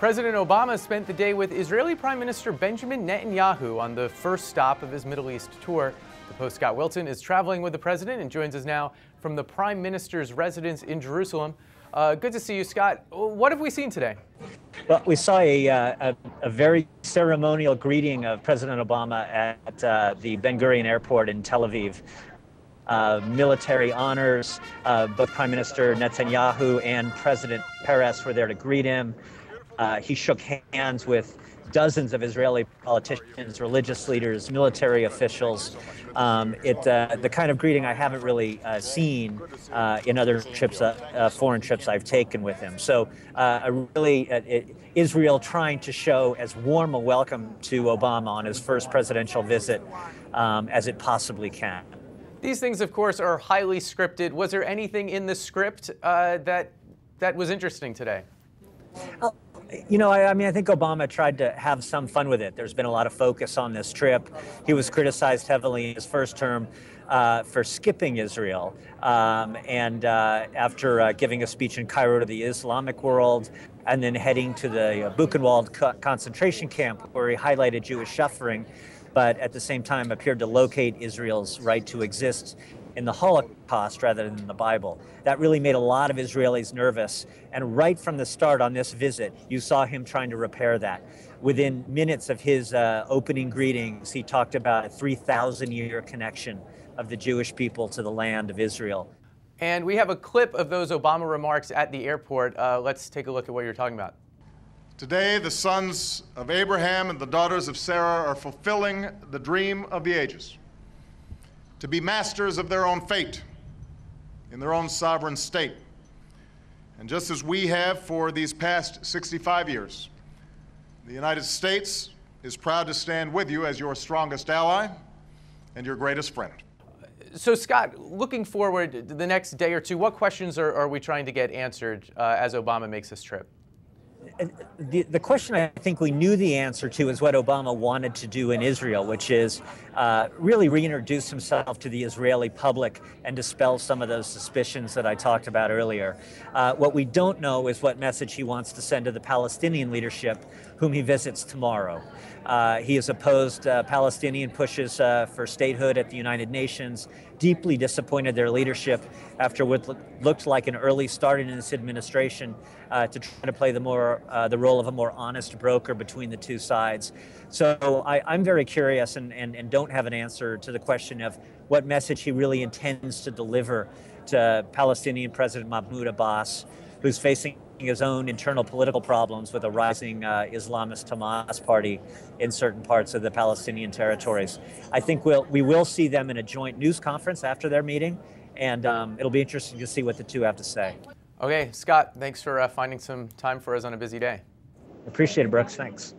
President Obama spent the day with Israeli Prime Minister Benjamin Netanyahu on the first stop of his Middle East tour. The Post's Scott Wilson is traveling with the president and joins us now from the Prime Minister's residence in Jerusalem. Good to see you, Scott. What have we seen today? Well, we saw a very ceremonial greeting of President Obama at the Ben Gurion Airport in Tel Aviv. Military honors, both Prime Minister Netanyahu and President Peres were there to greet him. He shook hands with dozens of Israeli politicians, religious leaders, military officials. The kind of greeting I haven't really seen in other trips, foreign trips I've taken with him. So Israel trying to show as warm a welcome to Obama on his first presidential visit as it possibly can. These things, of course, are highly scripted. Was there anything in the script that was interesting today? You know, I think Obama tried to have some fun with it. There's been a lot of focus on this trip. He was criticized heavily in his first term for skipping Israel. After giving a speech in Cairo to the Islamic world and then heading to the Buchenwald concentration camp where he highlighted Jewish suffering, but at the same time appeared to locate Israel's right to exist in the Holocaust rather than the Bible. That really made a lot of Israelis nervous. And right from the start on this visit, you saw him trying to repair that. Within minutes of his opening greetings, he talked about a 3,000-year connection of the Jewish people to the land of Israel. And we have a clip of those Obama remarks at the airport. Let's take a look at what you're talking about. Today, the sons of Abraham and the daughters of Sarah are fulfilling the dream of the ages, to be masters of their own fate in their own sovereign state. And just as we have for these past 65 years, the United States is proud to stand with you as your strongest ally and your greatest friend. So, Scott, looking forward the next day or two, what questions are we trying to get answered as Obama makes this trip? The question I think we knew the answer to is what Obama wanted to do in Israel, which is really reintroduce himself to the Israeli public and dispel some of those suspicions that I talked about earlier. What we don't know is what message he wants to send to the Palestinian leadership, whom he visits tomorrow. He has opposed Palestinian pushes for statehood at the United Nations, deeply disappointed their leadership after what looked like an early start in this administration to try to play the role of a more honest broker between the two sides. So I'm very curious and don't have an answer to the question of what message he really intends to deliver to Palestinian President Mahmoud Abbas, who's facing his own internal political problems with a rising Islamist Hamas party in certain parts of the Palestinian territories. I think we will see them in a joint news conference after their meeting, and it'll be interesting to see what the two have to say. Okay, Scott, thanks for finding some time for us on a busy day. Appreciate it, Brooks. Thanks.